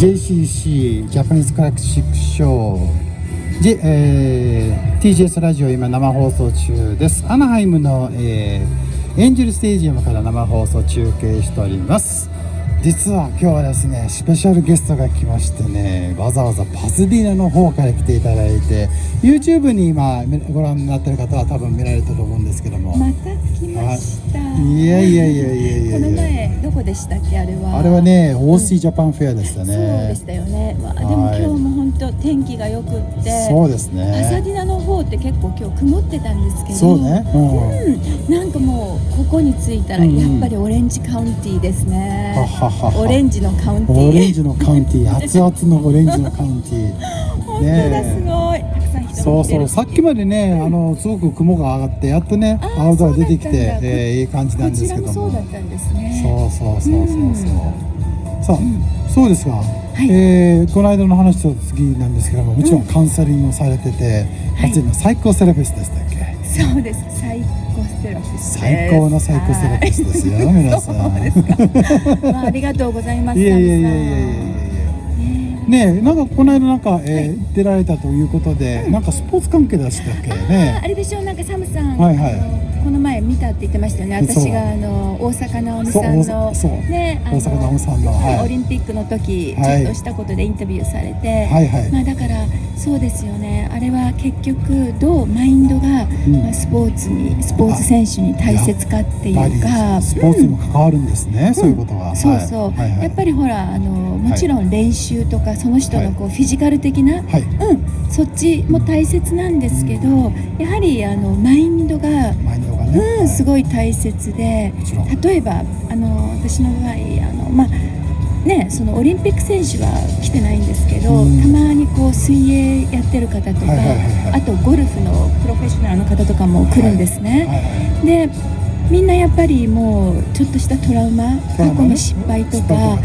JCC ジャパニーズクラシックショー、TGS ラジオ今生放送中です。アナハイムの、エンジェルステジアムから生放送中継しております。実は今日はですね、スペシャルゲストが来ましてね、わざわざパサディーナの方から来ていただいて、 YouTube に今ご覧になっている方は多分見られたと思うんですけども、また来ました。いやいやいやいやいや、この前どこでしたっけ、あれはね、OC ジャパンフェアでしたね。そうでしたよね。でも今日も本当天気が良くって、そうですね、パサディナの方って結構今日曇ってたんですけど、そうね、なんかもうここに着いたらやっぱりオレンジカウンティーですね。オレンジのカウンティー、オレンジのカウンティー、熱々のオレンジのカウンティー本当だ、すごいたくさん人が来てる。さっきまでね、すごく雲が上がってやっとね青空出てきて、いい感じなんですけども、こちらもそうだったんですね。そうですが、この間の話と次なんですけども、もちろんカウンセリングをされてて、初のサイコセラピストでしたっけ？そうです、サイコセラピストです。最高のサイコセラピストですよ、皆さん。ありがとうございます。いやね、なんかこの間出られたということで、なんかスポーツ関係でしたっけね。あれでしょ、なんかサムさん、この前見たって言ってましたよね。私が大坂なおみさんのね、大坂なおみさんのオリンピックの時ちょっとしたことでインタビューされて、まあだからそうですよね。あれは結局どうマインドがスポーツ選手に大切かっていうか、スポーツにも関わるんですね、そういうことが。そうそう、やっぱりほらもちろん練習とかその人のこうフィジカル的な、そっちも大切なんですけど、やはりマインドがすごい大切で、例えば私の場合そのオリンピック選手は来てないんですけど、たまにこう水泳やってる方とか、あとゴルフのプロフェッショナルの方とかも来るんですね。でみんなやっぱりもうちょっとしたトラウマ、過去の失敗とか、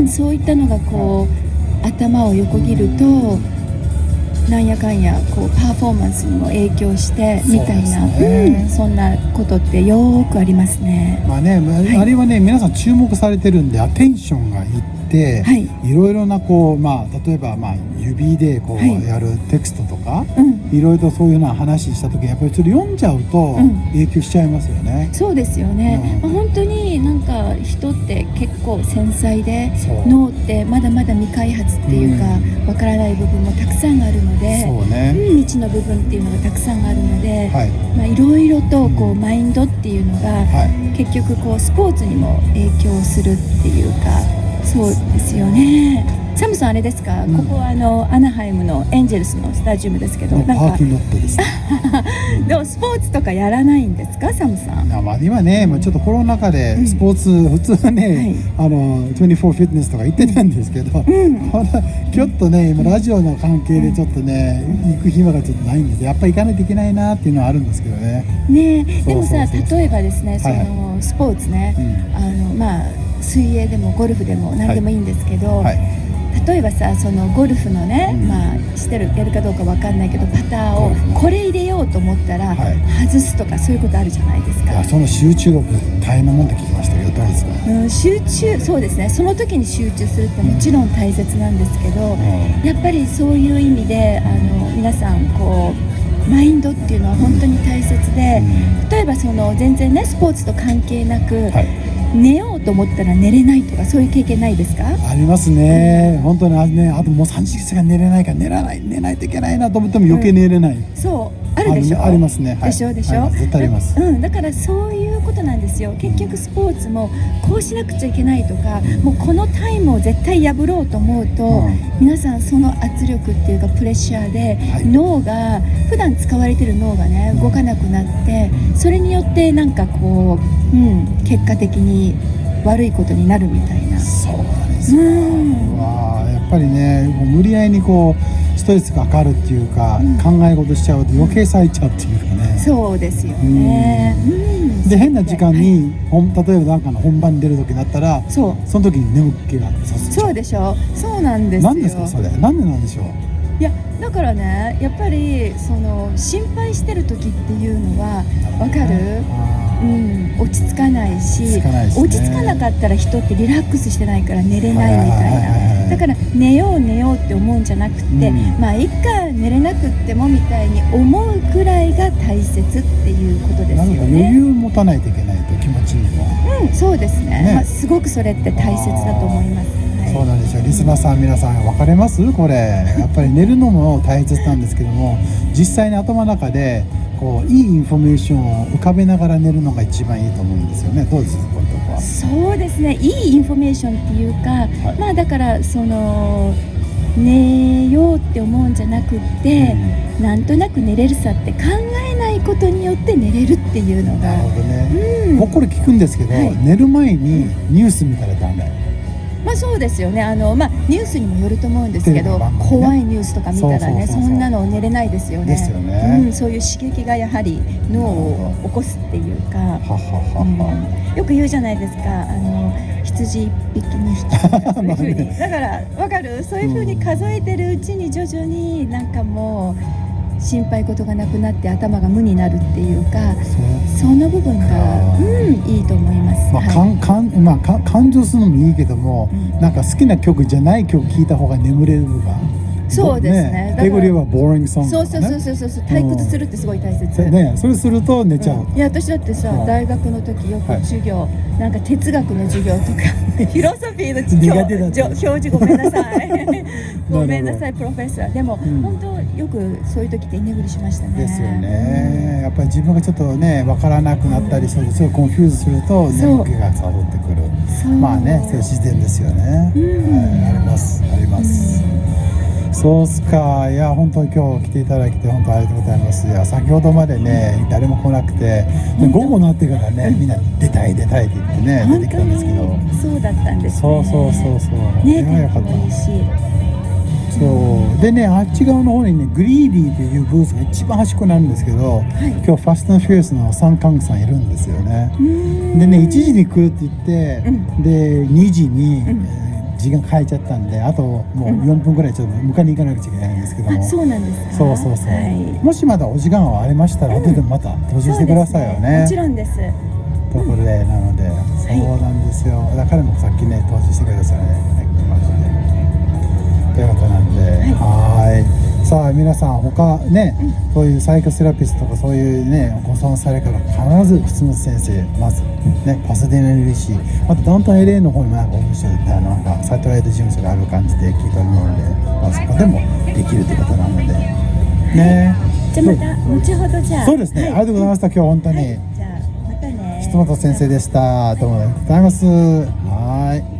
そういったのがこう頭を横切ると、なんやかんやこうパフォーマンスにも影響してみたいな、そんなことってよーくありますね。あれはね、皆さん注目されてるんで、アテンションがいって、いろいろなこう、例えば指でこうやるテクストとか、いろいろとそういうような話した時にやっぱりちょっと読んじゃうと影響しちゃいますよね。そうですよね。本当になんか人って結構繊細で、脳ってまだまだ未開発っていうか、わからない部分もたくさんあるので、未知の部分っていうのがたくさんあるので、いろいろとこうマインドっていうのが結局こうスポーツにも影響するっていうか、そうですよね。サムさんあれですか、ここはアナハイムのエンジェルスのスタジアムですけど、なんかパーキングロットです。でもスポーツとかやらないんですか、サムさん？今ね、ちょっとコロナ禍でスポーツ、普通はね、24フィットネスとか行ってたんですけど、ちょっとね、今ラジオの関係でちょっとね、行く暇がちょっとないんです。やっぱり行かないといけないなっていうのはあるんですけどね。でもさ、例えばですね、そのスポーツね、水泳でもゴルフでも何でもいいんですけど、例えばさ、そのゴルフのね、やるかどうかわかんないけど、パターをこれ入れようと思ったら外すとか、そういうことあるじゃないですか。その集中力大変なもんって聞きましたけど、どうですか？そうですね。その時に集中するってもちろん大切なんですけど、やっぱりそういう意味で皆さんこうマインドっていうのは本当に大切で、例えばその全然ねスポーツと関係なく、寝ようと思ったら寝れないとか、そういう経験ないですか？ありますね。本当にね、あともう3時間寝れないから寝ないといけないなと思っても余計寝れない。そうあるでしょ。ありますね。でしょ。絶対あります。だからそういうことなんですよ。結局スポーツもこうしなくちゃいけないとか、もうこのタイムを絶対破ろうと思うと、皆さんその圧力っていうかプレッシャーで、脳が普段使われてる脳がね動かなくなって、それによってなんかこう、結果的に悪いことになるみたいな。そうなんですよ。やっぱりね、もう無理やりにこうストレスがかかるっていうか、考え事しちゃうと余計咲いちゃうっていうかね。そうですよね。で変な時間に、例えばなんかの本番に出る時だったら、その時に眠気がさせちゃう。そうでしょ。そうなんですよ。何ですかそれ？なんでなんでしょう？いやだからね、やっぱりその心配してる時っていうのは分かる？落ち着かないし、落ち着かなかったら人ってリラックスしてないから寝れないみたいな。だから寝ようって思うんじゃなくて、まあいっか寝れなくってもみたいに思うくらいが大切っていうことですよね。余裕持たないといけないと、気持ちにも。そうですね。まあすごくそれって大切だと思います。そうなんですよ。リスナーさん、皆さん分かれますこれ。やっぱり寝るのも大切なんですけども、実際に頭の中でこういいインフォメーションを浮かべながら寝るのが一番いいと思うんですよね。どうですか、こういうとこは。そうですね。いいインフォメーションっていうか、まあだから寝ようって思うんじゃなくって、なんとなく寝れるさって考えないことによって寝れるっていうのが。なるほどね。僕これ聞くんですけど、寝る前にニュース見たらダメ。まあそうですよね。まあニュースにもよると思うんですけど、怖いニュースとか見たらね、そんなの寝れないですよね。ですよね。そういう刺激がやはり脳を起こすっていうか、よく言うじゃないですか。羊一匹二匹とかそういう風に。だからわかる。そういう風に数えてるうちに徐々になんかもう心配事がなくなって頭が無になるっていうか、その部分がいいと思います。感情するのもいいけども、なんか好きな曲じゃない曲聴いた方が眠れるが。そうですね。英語では boring song。そう退屈するってすごい大切。ね、それすると寝ちゃう。いや私だってさ、大学の時よく授業、なんか哲学の授業とかフィロソフィーの教授ごめんなさいごめんなさいプロフェッサー。でも本当よくそういう時って居眠りしましたね。ですよね。やっぱり自分がちょっとね分からなくなったりすると、すごいコンフューズすると眠気が誘ってくる。まあね、それ自然ですよね。ありますあります。そうっすか。いや本当に今日来ていただいて本当ありがとうございます。いや先ほどまでね誰も来なくて、午後になってからねみんな出たいって言ってね出てきたんですけど、そうだったんですね。そうね、天気もいいし。そうでね、あっち側の方にねグリーディーというブースが一番端っこになるんですけど、今日ファスト&フィアスのサンカングさんいるんですよね。でね1時に来るって言って、で2時に、時間変えちゃったんで、あともう4分ぐらいちょっと迎えに行かなくちゃいけないんですけども。そうなんですか。そう、もしまだお時間がありましたら後でまた登場してくださいよね。もちろんです。ところでなので、そうなんですよ。だからもさっきね登場してくださいね。ということなんで、さあ皆さん他ね、そういうサイコセラピストとかそういうねご相談されるから必ず楠本先生まずねパサデナにいるし、あとダウンタウン LA の方にもなんか面白いなんかサテライト事務所がある感じで聞いておりますので、まあ、そこでもできるということなのでね。じゃあまた後ほどじゃあ。そうですね。ありがとうございました。今日本当に。じゃあまたね。楠本先生でした。どうもありがとうございます。はい。